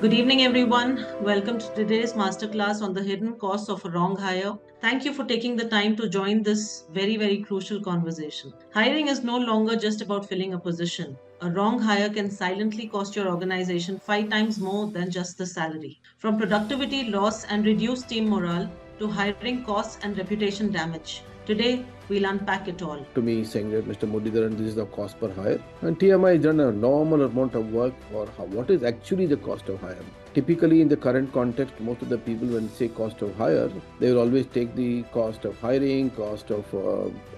Good evening, everyone. Welcome to today's masterclass on the hidden costs of a wrong hire. Thank you for taking the time to join this very crucial conversation. Hiring is no longer just about filling a position. A wrong hire can silently cost your organization 5 times more than just the salary. From productivity loss and reduced team morale to hiring costs and reputation damage. Today, we'll unpack it all. To me saying that Mr. Muralidharan, this is the cost per hire. And TMI has done a normal amount of work for what is actually the cost of hire. Typically, in the current context, most of the people, when they say cost of hire, they will always take the cost of hiring, cost of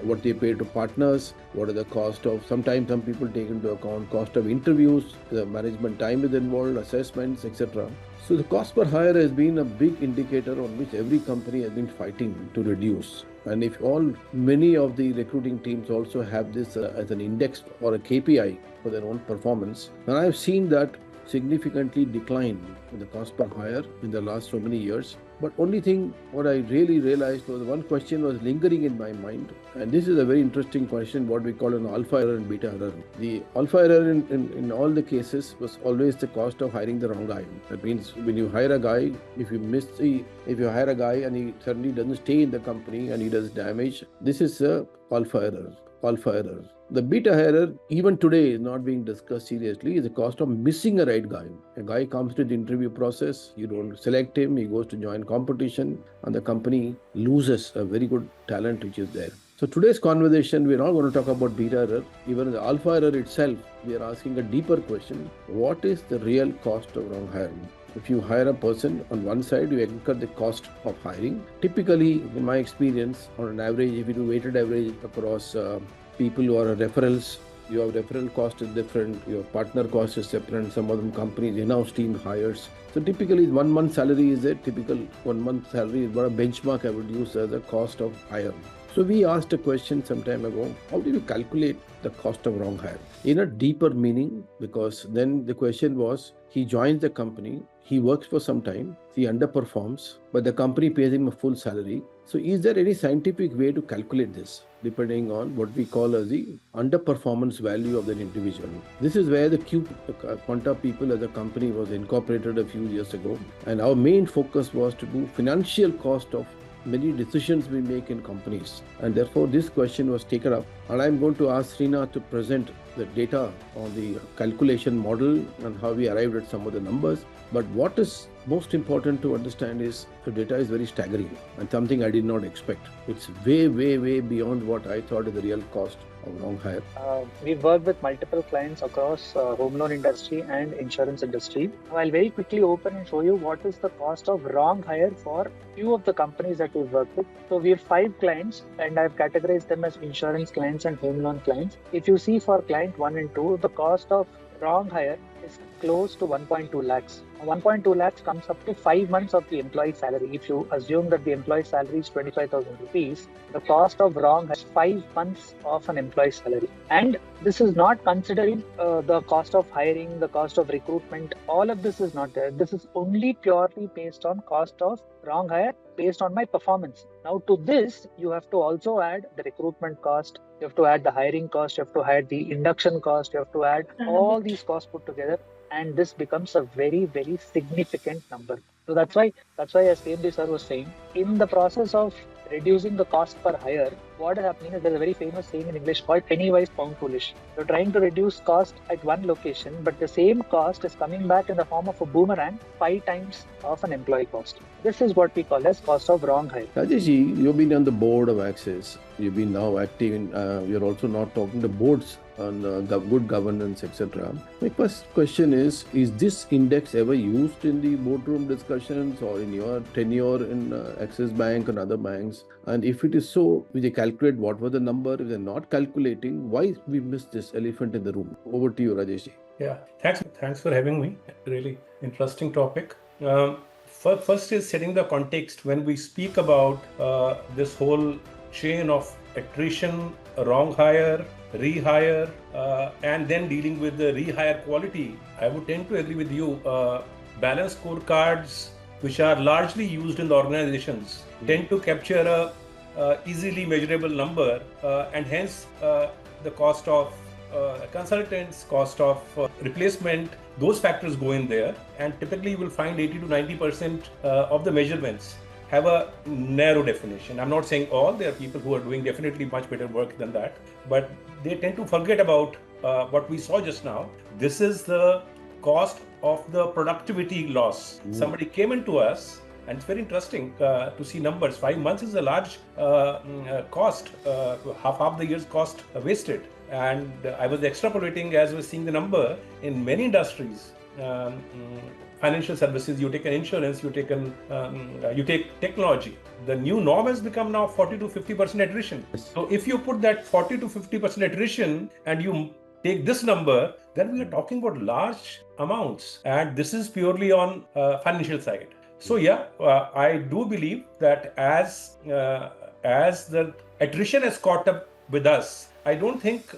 what they pay to partners, what are the cost of, sometimes some people take into account cost of interviews, the management time is involved, assessments, etc. So the cost per hire has been a big indicator on which every company has been fighting to reduce. And if many of the recruiting teams also have this as an index or a KPI for their own performance, and I've seen that significantly decline in the cost per hire in the last so many years. But only thing what I really realized was one question was lingering in my mind, and this is a very interesting question, what we call an alpha error and beta error. The alpha error in all the cases was always the cost of hiring the wrong guy. That means when you hire a guy, if you hire a guy and he suddenly doesn't stay in the company and he does damage, this is a alpha error. The beta error, even today, is not being discussed seriously, is the cost of missing a right guy. A guy comes to the interview process, you don't select him, he goes to join competition, and the company loses a very good talent which is there. So today's conversation, we're not going to talk about beta error. Even in the alpha error itself, we are asking a deeper question. What is the real cost of wrong hiring? If you hire a person, on one side, you incur the cost of hiring. Typically, in my experience, on an average, if you do weighted average across people who are referrals, your referral cost is different, your partner cost is different, some of them companies in-house team hires. So typically 1 month salary is a typical 1 month salary is what a benchmark I would use as a cost of hire. So we asked a question some time ago, how do you calculate the cost of wrong hire? In a deeper meaning, because then the question was, he joins the company, he works for some time, he underperforms, but the company pays him a full salary. So is there any scientific way to calculate this, depending on what we call as the underperformance value of that individual? This is where the Quanta People as a company was incorporated a few years ago. And our main focus was to do financial cost of many decisions we make in companies. And therefore, this question was taken up. And I'm going to ask Srina to present the data on the calculation model and how we arrived at some of the numbers. But what is most important to understand is the data is very staggering and something I did not expect. It's way beyond what I thought is the real cost of wrong hire. We've worked with multiple clients across home loan industry and insurance industry. I'll very quickly open and show you what is the cost of wrong hire for few of the companies that we've worked with. So we have 5 clients and I've categorized them as insurance clients and home loan clients. If you see for client 1 and 2, the cost of wrong hire is close to 1.2 lakhs. 1.2 lakhs comes up to 5 months of the employee salary. If you assume that the employee salary is 25,000 rupees, the cost of wrong has 5 months of an employee salary. And this is not considering the cost of hiring, the cost of recruitment. All of this is not there. This is only purely based on cost of wrong hire based on my performance. Now to this, you have to also add the recruitment cost, you have to add the hiring cost, you have to add the induction cost, you have to add all these costs put together. And this becomes a very significant number. So that's why as CMD sir was saying, in the process of reducing the cost per hire, what is happening is there's a very famous saying in English called penny wise pound foolish. You're trying to reduce cost at one location, but the same cost is coming back in the form of a boomerang 5 times of an employee cost. This is what we call as cost of wrong hire. Rajesh, you've been on the board of Axis. You've been now active in, you're also now talking to boards on good governance, etc. My first question is this index ever used in the boardroom discussions or in your tenure in Axis Bank and other banks? And if it is so, will they calculate what was the number? If they're not calculating, why we missed this elephant in the room? Over to you, Rajesh. Yeah, thanks for having me. Really interesting topic. First is setting the context when we speak about this whole chain of attrition, wrong hire, rehire, and then dealing with the rehire quality. I would tend to agree with you. Balanced scorecards, which are largely used in the organizations, tend to capture a easily measurable number, and hence the cost of consultants, cost of replacement, those factors go in there. And typically you will find 80 to 90% of the measurements have a narrow definition. I'm not saying all, there are people who are doing definitely much better work than that, but they tend to forget about what we saw just now. This is the cost of the productivity loss. Somebody came into us, and it's very interesting to see numbers. 5 months is a large cost, half the year's cost wasted. And I was extrapolating as I was seeing the number in many industries. Financial services, you take an insurance, you take technology. The new norm has become now 40 to 50% attrition. So if you put that 40 to 50% attrition and you take this number, then we are talking about large amounts. And this is purely on financial side. So yeah, I do believe that as the attrition has caught up with us, I don't think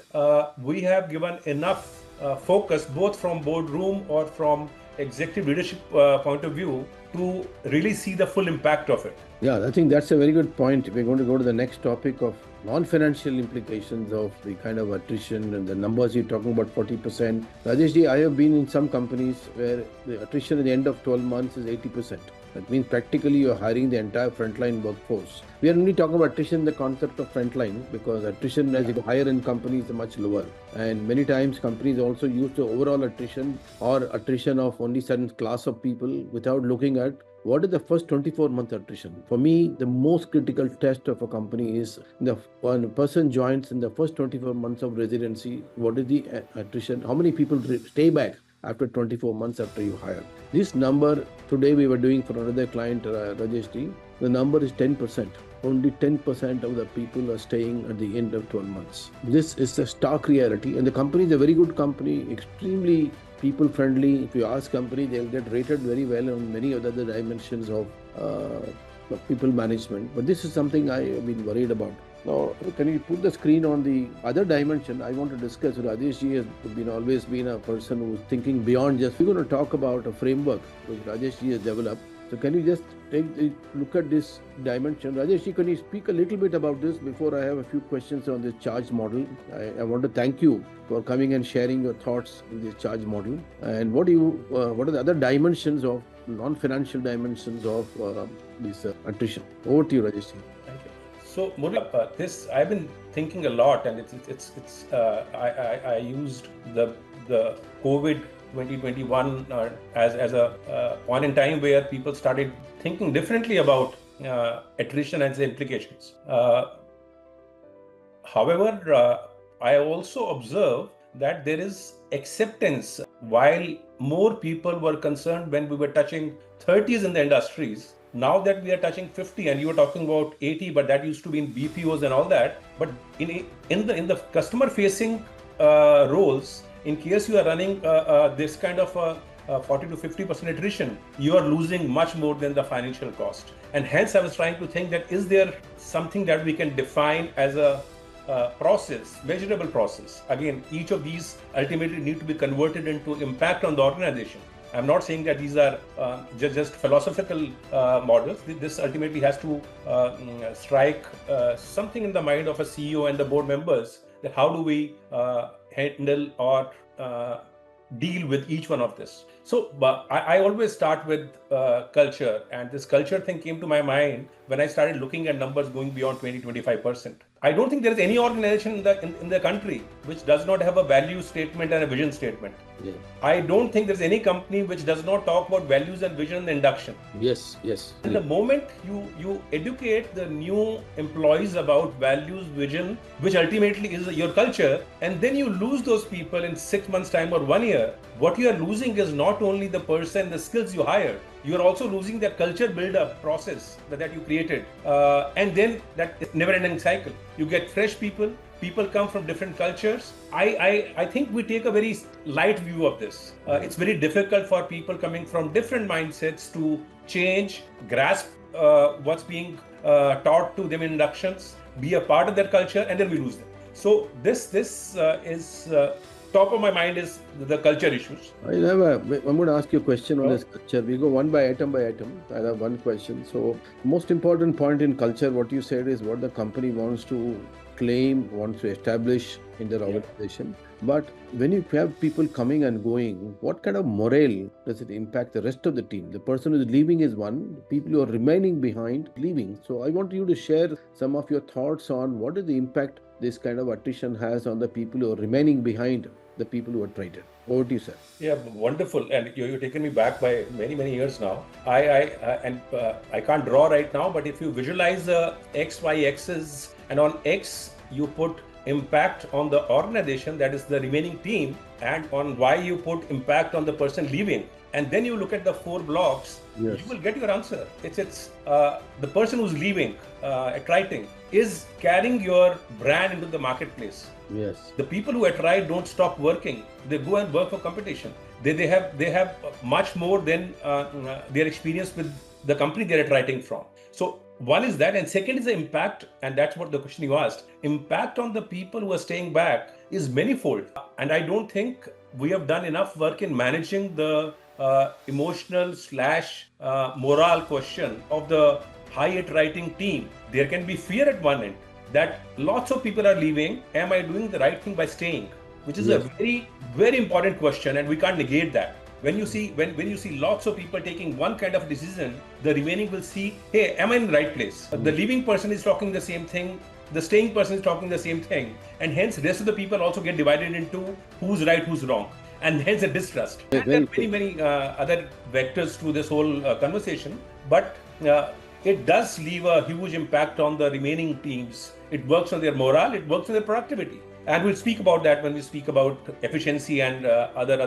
we have given enough focus, both from boardroom or from executive leadership point of view, to really see the full impact of it. Yeah, I think that's a very good point. We're going to go to the next topic of non-financial implications of the kind of attrition and the numbers you're talking about, 40%. Rajeshji, I have been in some companies where the attrition at the end of 12 months is 80%. That means practically you're hiring the entire frontline workforce. We are only talking about attrition, the concept of frontline, because attrition as you go higher in companies is much lower. And many times companies also use the overall attrition or attrition of only certain class of people without looking at what is the first 24-month attrition. For me, the most critical test of a company is when a person joins in the first 24 months of residency, what is the attrition? How many people stay back after 24 months after you hire? This number, today we were doing for another client, Rajeshji, the number is 10%. Only 10% of the people are staying at the end of 12 months. This is the stark reality. And the company is a very good company, extremely people friendly. If you ask company, they'll get rated very well on many other dimensions of people management. But this is something I have been worried about. Now, can you put the screen on the other dimension I want to discuss? Rajeshji has always been a person who's thinking beyond just, we're going to talk about a framework which Rajeshji has developed. So can you just take a look at this dimension? Rajeshji, can you speak a little bit about this before I have a few questions on this charge model? I want to thank you for coming and sharing your thoughts in this charge model. And what are the other dimensions of non-financial dimensions of this attrition? Over to you, Rajeshji. Thank you. So, Murli, this I've been thinking a lot, and I used the COVID 2021 as a point in time where people started thinking differently about attrition and its implications. However, I also observe that there is acceptance. While more people were concerned when we were touching 30s in the industries, now that we are touching 50, and you were talking about 80, but that used to be in BPOs and all that. But in the customer-facing roles, in case you are running this kind of 40 to 50% attrition, you are losing much more than the financial cost. And hence, I was trying to think that is there something that we can define as a process, measurable process. Again, each of these ultimately need to be converted into impact on the organization. I'm not saying that these are just philosophical models. This ultimately has to strike something in the mind of a CEO and the board members, that how do we handle or deal with each one of this. So I always start with culture, and this culture thing came to my mind when I started looking at numbers going beyond 20-25%. I don't think there is any organization in the country which does not have a value statement and a vision statement. Yeah. I don't think there's any company which does not talk about values and vision in the induction. Yes. And the moment you educate the new employees about values, vision, which ultimately is your culture, and then you lose those people in 6 months' time or 1 year, what you are losing is not only the person, the skills you hire, you are also losing that culture build-up process that you created. And then that never-ending cycle. You get fresh people come from different cultures. I think we take a very light view of this. It's very difficult for people coming from different mindsets to change, grasp what's being taught to them in inductions, be a part of their culture, and then we lose them. So this is top of my mind is the culture issues. I'm going to ask you a question on this culture. We go one by item. I have one question. So most important point in culture, what you said is what the company wants to claim, wants to establish in their organization. But when you have people coming and going, what kind of morale does it impact the rest of the team? The person who is leaving is one, people who are remaining behind leaving. So I want you to share some of your thoughts on what is the impact this kind of attrition has on the people who are remaining behind, the people who are traded. Over to you, sir. Yeah, wonderful. And you've taken me back by many years now. I can't draw right now, but if you visualize the X, Y axis, and on X you put impact on the organization, that is the remaining team, and on Y you put impact on the person leaving, and then you look at the 4 blocks, Yes. you will get your answer. It's the person who's leaving, attriting, is carrying your brand into the marketplace. Yes. The people who attrite don't stop working; they go and work for competition. They have much more than their experience with the company they're attriting from. So one is that, and second is the impact, and that's what the question you asked. Impact on the people who are staying back is manifold, and I don't think we have done enough work in managing the emotional / morale question of the high attriting team. There can be fear at one end that lots of people are leaving. Am I doing the right thing by staying? Which is a very important question, and we can't negate that. When you see lots of people taking one kind of decision, the remaining will see, hey, am I in the right place? The leaving person is talking the same thing, the staying person is talking the same thing, and hence the rest of the people also get divided into who's right, who's wrong, and hence a distrust. And there are many other vectors to this whole conversation, but it does leave a huge impact on the remaining teams. It works on their morale, it works on their productivity. And we'll speak about that when we speak about efficiency and other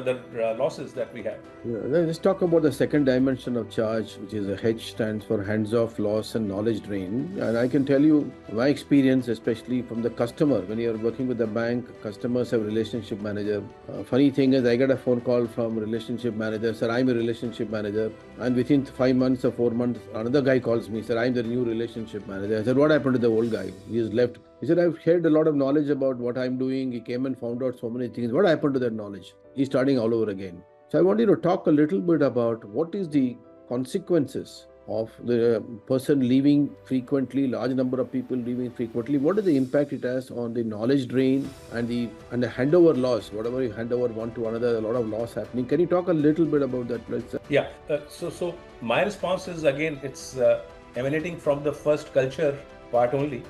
losses that we have. Yeah, let's talk about the second dimension of charge, which is a H stands for hands-off loss and knowledge drain. And I can tell you my experience, especially from the customer, when you're working with the bank, customers have relationship manager. Funny thing is, I get a phone call from relationship manager, sir, I'm a relationship manager. And within 5 months or 4 months, another guy calls me, sir, I'm the new relationship manager. I said, what happened to the old guy? He has left. He said, I've shared a lot of knowledge about what I'm doing. He came and found out so many things. What happened to that knowledge? He's starting all over again. So I want you to talk a little bit about what is the consequences of the person leaving frequently, large number of people leaving frequently. What is the impact it has on the knowledge drain and the handover loss? Whatever you hand over one to another, a lot of loss happening. Can you talk a little bit about that, please? Yeah. So my response is, again, it's emanating from the first culture part only.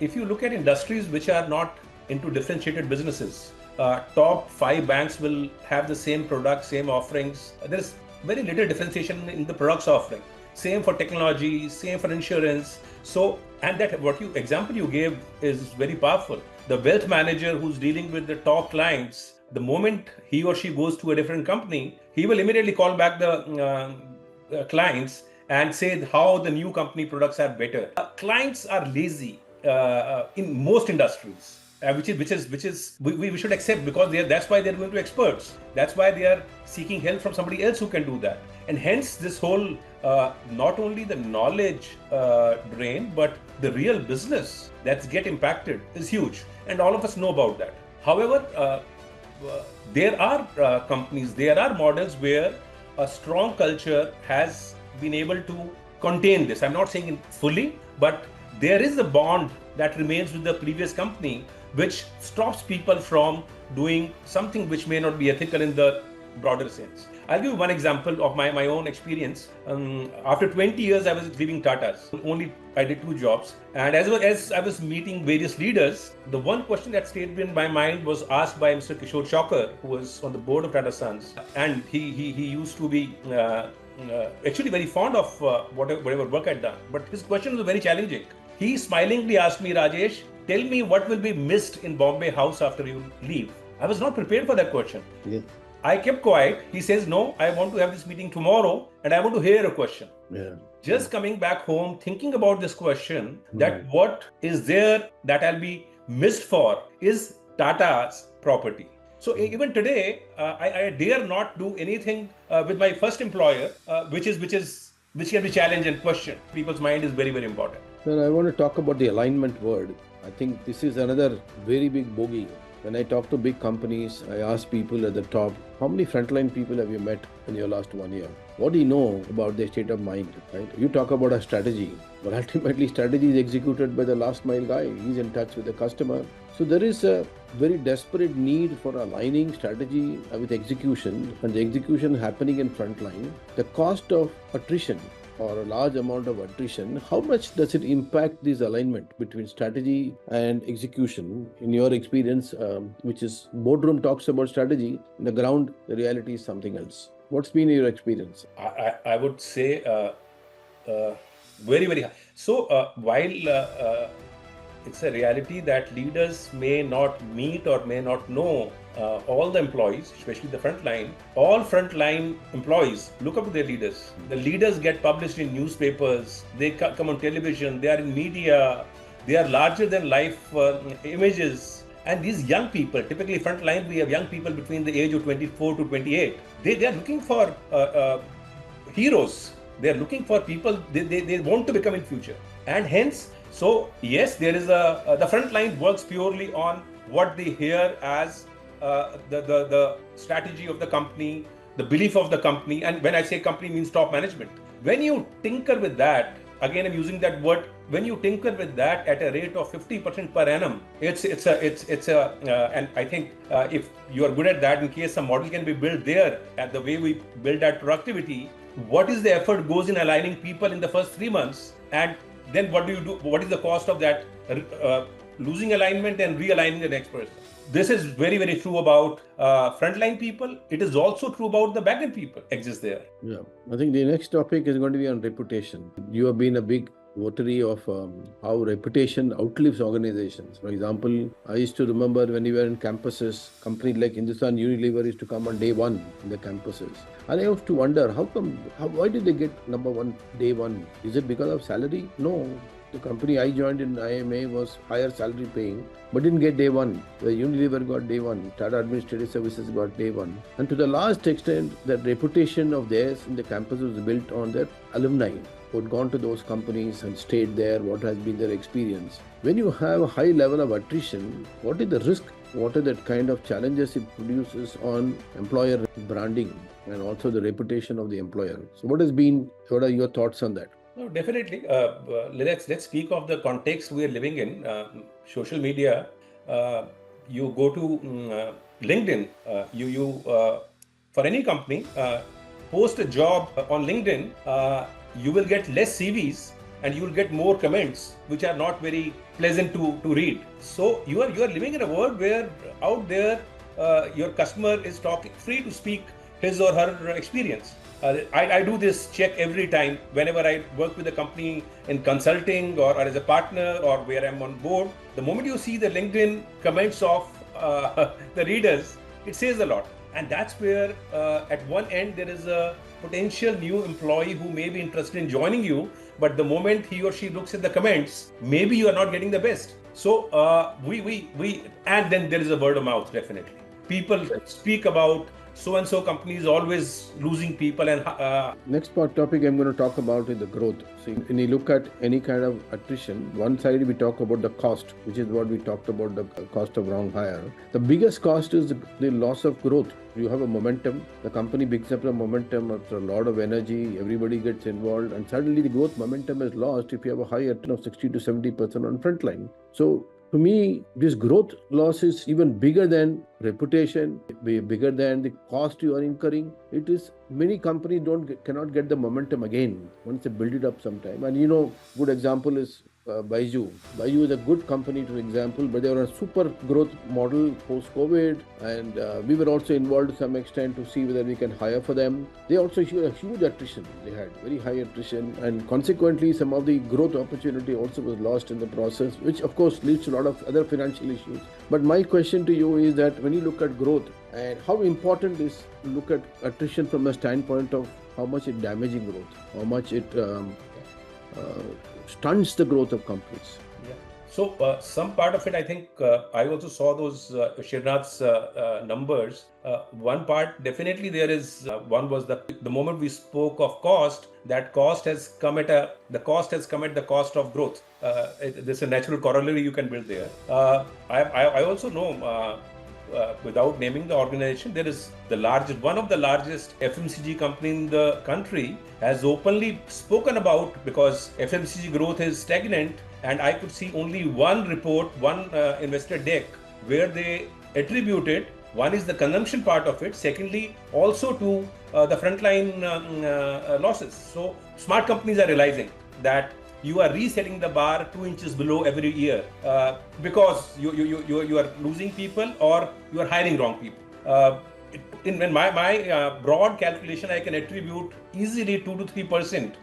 If you look at industries which are not into differentiated businesses, top 5 banks will have the same product, same offerings. There is very little differentiation in the products offering. Same for technology, same for insurance. So, and that example you gave is very powerful. The wealth manager who's dealing with the top clients, the moment he or she goes to a different company, he will immediately call back the clients and say how the new company products are better. Clients are lazy in most industries, which is we should accept, because that's why they're going to experts. That's why they are seeking help from somebody else who can do that. And hence this whole not only the knowledge drain, but the real business that's get impacted is huge, and all of us know about that. However, there are companies, there are models where a strong culture has been able to contain this. I'm not saying it fully, but there is a bond that remains with the previous company, which stops people from doing something which may not be ethical in the broader sense. I'll give you one example of my own experience. After 20 years, I was leaving Tata's. I did 2 jobs. And as I was meeting various leaders, the one question that stayed in my mind was asked by Mr. Kishore Chawkar, who was on the board of Tata Sons. And he used to be actually very fond of whatever work I'd done. But his question was very challenging. He smilingly asked me, Rajesh, tell me what will be missed in Bombay House after you leave. I was not prepared for that question. Yeah. I kept quiet. He says, no, I want to have this meeting tomorrow and I want to hear a question. Yeah. Just coming back home, thinking about this question, that what is there that I'll be missed for is Tata's property. So even today, I dare not do anything with my first employer, which can be challenged and questioned. People's mind is very, very important. Well, I want to talk about the alignment word. I think this is another very big bogey. When I talk to big companies, I ask people at the top, how many frontline people have you met in your last 1 year? What do you know about their state of mind? Right? You talk about a strategy, but ultimately strategy is executed by the last mile guy. He's in touch with the customer. So there is a very desperate need for aligning strategy with execution, and the execution happening in frontline. The cost of attrition or a large amount of attrition, how much does it impact this alignment between strategy and execution in your experience, which is boardroom talks about strategy, on the ground, the reality is something else. What's been your experience? I would say very, very high. So while it's a reality that leaders may not meet or may not know all the employees, especially the frontline. All frontline employees look up to their leaders. The leaders get published in newspapers, they come on television, they are in media, they are larger than life images. And these young people, typically frontline, we have young people between the age of 24 to 28. They are looking for heroes. They are looking for people they want to become in future. And hence, so yes, there is the front line works purely on what they hear as the strategy of the company, the belief of the company, and when I say company means top management. When you tinker with that, again I'm using that word. When you tinker with that at a rate of 50% per annum, it's a and I think if you are good at that, in case some model can be built there at the way we build that productivity, what is the effort goes in aligning people in the first 3 months, and then what do you do? What is the cost of that losing alignment and realigning the next person? This is very, very true about frontline people. It is also true about the backend people exist there. Yeah, I think the next topic is going to be on reputation. You have been a big votary of how reputation outlives organizations. For example, I used to remember when we were in campuses, companies like Hindustan Unilever used to come on day one in the campuses. And I used to wonder, why did they get number one day one? Is it because of salary? No. The company I joined in IMA was higher salary paying, but didn't get day one. The Unilever got day one. Tata Administrative Services got day one. And to the last extent, that reputation of theirs in the campus was built on their alumni who had gone to those companies and stayed there, what has been their experience. When you have a high level of attrition, what is the risk? What are the kind of challenges it produces on employer branding and also the reputation of the employer? So what are your thoughts on that? No, definitely. Let's speak of the context we are living in. Social media. You go to LinkedIn. You for any company post a job on LinkedIn. You will get less CVs and you will get more comments, which are not very pleasant to read. So you are living in a world where out there your customer is free to speak his or her experience. I do this check every time whenever I work with a company in consulting or as a partner or where I'm on board. The moment you see the LinkedIn comments of the readers, it says a lot. And that's where at one end there is a potential new employee who may be interested in joining you, but the moment he or she looks at the comments, maybe you are not getting the best. So we and then there is a word of mouth. Definitely, people speak about so-and-so company is always losing people. And next topic I'm going to talk about is the growth. See, when you look at any kind of attrition, one side we talk about the cost, which is what we talked about, the cost of wrong hire. The biggest cost is the loss of growth. You have a momentum, the company picks up the momentum after a lot of energy, everybody gets involved, and suddenly the growth momentum is lost if you have a high attrition of 60 to 70% on frontline. So to me, this growth loss is even bigger than reputation, bigger than the cost you are incurring. It is many companies cannot get the momentum again once they build it up sometime. And good example is Byju. Byju is a good company, for example, but they were a super growth model post-COVID, and we were also involved to some extent to see whether we can hire for them. They also had a huge attrition. They had very high attrition, and consequently, some of the growth opportunity also was lost in the process, which of course leads to a lot of other financial issues. But my question to you is that when you look at growth, and how important is to look at attrition from a standpoint of how much it damaging growth, how much it stunts the growth of companies. Yeah. So some part of it, I think I also saw those Shirnath's numbers. One part definitely there is. One was the moment we spoke of cost. That cost has come at the cost of growth. There's a natural corollary you can build there. I also know. Without naming the organization, there is one of the largest FMCG company in the country has openly spoken about, because FMCG growth is stagnant, and I could see only one report, one investor deck where they attributed, one is the consumption part of it, secondly also to the frontline losses. So smart companies are realizing that you are resetting the bar 2 inches below every year because you are losing people or you are hiring wrong people. In my broad calculation, I can attribute easily 2 to 3%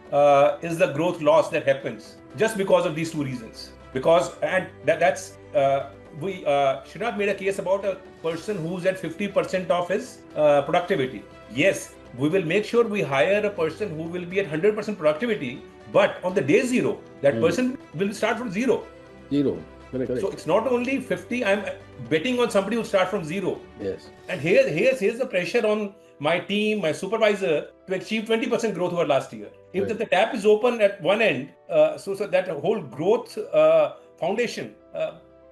is the growth loss that happens just because of these two reasons. Because Shirnath made a case about a person who's at 50% of his productivity. Yes, we will make sure we hire a person who will be at 100% productivity, but on the day zero, that person will start from zero. Correct. So it's not only 50, I'm betting on somebody who start from zero. Yes. And here's the pressure on my team, my supervisor, to achieve 20% growth over last year. If the tap is open at one end, so that whole growth foundation,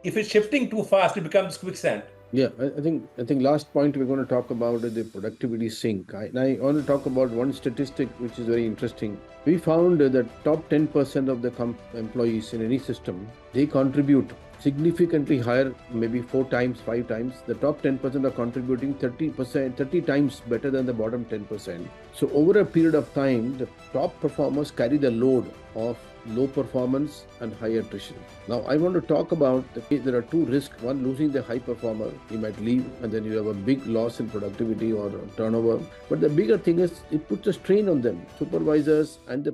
if it's shifting too fast, it becomes quicksand. Yeah, I think last point we're going to talk about is the productivity sink. I want to talk about one statistic which is very interesting. We found that top 10% of the employees in any system, they contribute significantly higher, maybe 4 times, 5 times. The top 10% are contributing 30 times better than the bottom 10%. So over a period of time, the top performers carry the load of low performance and high attrition. Now, I want to talk about there are two risks. One, losing the high performer. He might leave and then you have a big loss in productivity or turnover. But the bigger thing is it puts a strain on them. Supervisors and the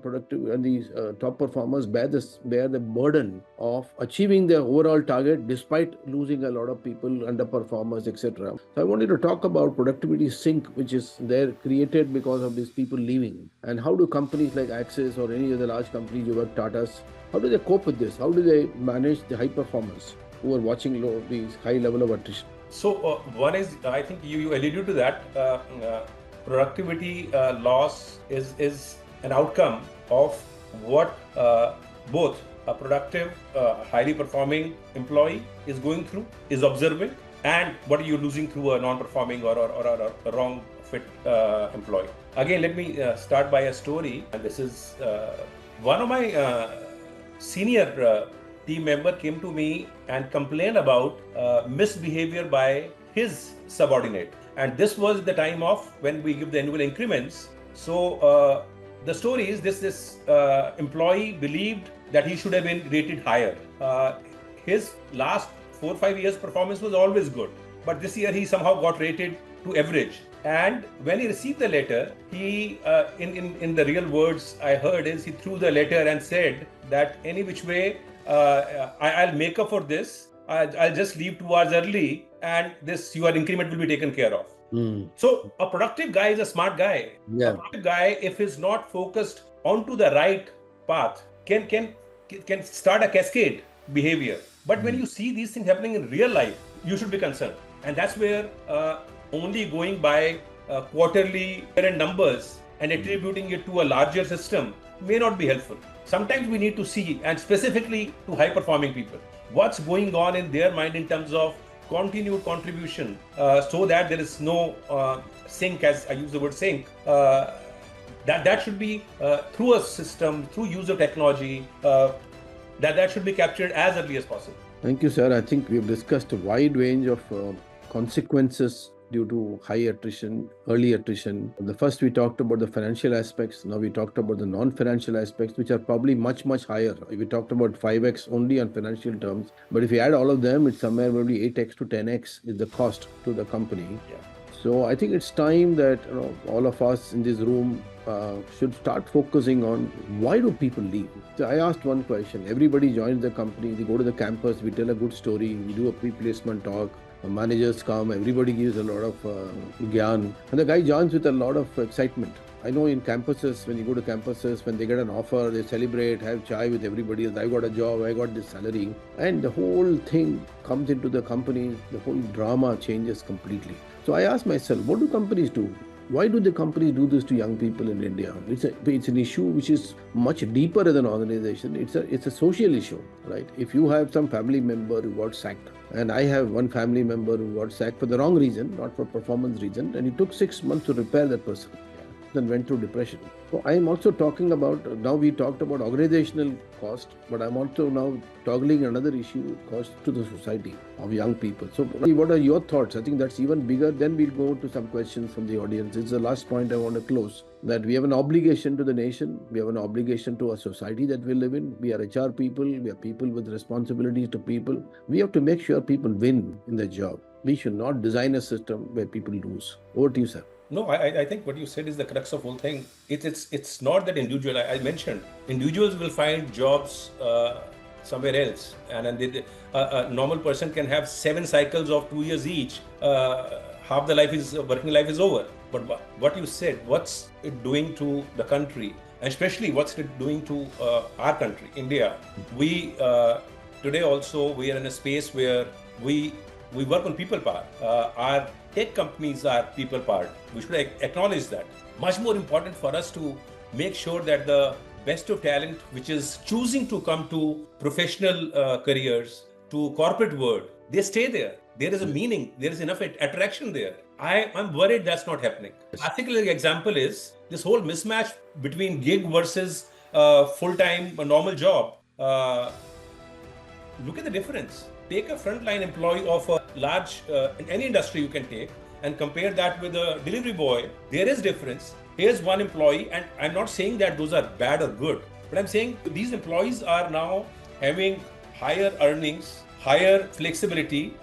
top performers bear the burden of achieving their overall target despite losing a lot of people, underperformers, etc. So I wanted to talk about productivity sink, which is there created because of these people leaving. And how do companies like Axis or any other large companies you work, Tata's, how do they cope with this? How do they manage the high performers who are watching these high level of attrition? So one is, I think you alluded to that, productivity loss is an outcome of what both a productive, highly performing employee is going through, is observing, and what are you losing through a non-performing or a wrong fit employee. Again, let me start by a story. And this is one of my senior team member came to me and complained about misbehavior by his subordinate. And this was the time of when we give the annual increments. So the story is this employee believed that he should have been rated higher. His last 4 or 5 years performance was always good, but this year he somehow got rated to average. And when he received the letter, he in the real words I heard is he threw the letter and said that any which way I'll make up for this. I'll just leave 2 hours early, and your increment will be taken care of. So a productive guy is a smart guy. Yeah. A productive guy, if he's not focused onto the right path, can start a cascade behavior. But when you see these things happening in real life, you should be concerned. And that's where only going by quarterly numbers and attributing it to a larger system may not be helpful. Sometimes we need to see, and specifically to high performing people, what's going on in their mind in terms of continued contribution, so that there is no sink, as I use the word sink. That should be through a system, through use of technology, that should be captured as early as possible. Thank you, sir. I think we've discussed a wide range of consequences due to high attrition, early attrition. The first we talked about the financial aspects. Now we talked about the non-financial aspects, which are probably much, much higher. We talked about 5x only on financial terms. But if you add all of them, it's somewhere maybe 8x to 10x is the cost to the company. Yeah. So I think it's time that all of us in this room should start focusing on why do people leave. So I asked one question. Everybody joins the company. They go to the campus. We tell a good story. We do a pre-placement talk. Managers come. Everybody gives a lot of gyan. And the guy joins with a lot of excitement. I know in campuses, when you go to campuses, when they get an offer, they celebrate, have chai with everybody else. I got a job, I got this salary. And the whole thing comes into the company, the whole drama changes completely. So I asked myself, what do companies do? Why do the companies do this to young people in India? It's an issue which is much deeper as an organization. It's a social issue, right? If you have some family member who got sacked, and I have one family member who got sacked for the wrong reason, not for performance reason, and it took 6 months to repair that person, then went through depression. So I am also talking about, now we talked about organizational cost, but I'm also now toggling another issue, cost to the society of young people. So what are your thoughts? I think that's even bigger. Then we'll go to some questions from the audience. It's the last point I want to close, that we have an obligation to the nation. We have an obligation to our society that we live in. We are HR people. We are people with responsibilities to people. We have to make sure people win in their job. We should not design a system where people lose. Over to you, sir. No, I think what you said is the crux of whole thing. It's not that individual. I mentioned individuals will find jobs somewhere else, and then a normal person can have 7 cycles of 2 years each. Half the working life is over. But what you said, what's it doing to the country, and especially what's it doing to our country, India? We today also we are in a space where we work on people power. Our tech companies are people powered. We should acknowledge that. Much more important for us to make sure that the best of talent, which is choosing to come to professional careers, to corporate world, they stay there. There is a meaning. There is enough attraction there. I'm worried that's not happening. Classical example is this whole mismatch between gig versus full-time normal job. Look at the difference. Take a frontline employee of a large, in any industry you can take, and compare that with a delivery boy. There is difference. Here's one employee, and I'm not saying that those are bad or good, but I'm saying these employees are now having higher earnings, higher flexibility.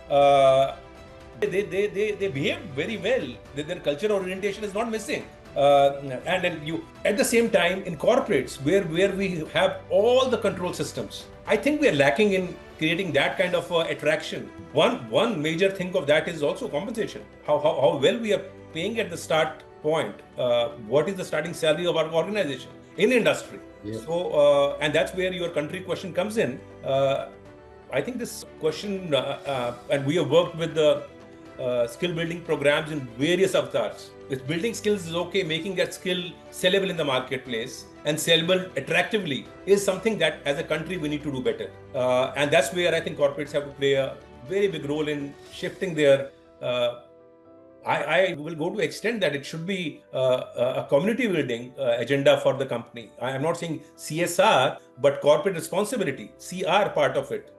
They behave very well. Their cultural orientation is not missing. And then you, at the same time, in corporates where we have all the control systems, I think we are lacking in creating that kind of attraction. One major thing of that is also compensation. How well we are paying at the start point. What is the starting salary of our organization in industry? Yeah. So, and that's where your country question comes in. I think this question, and we have worked with the skill building programs in various avatars. With building skills is okay, making that skill sellable in the marketplace and sellable attractively is something that as a country we need to do better. And that's where I think corporates have to play a very big role in shifting their, I will go to extent that it should be a community building agenda for the company. I am not saying CSR, but corporate responsibility, CR part of it.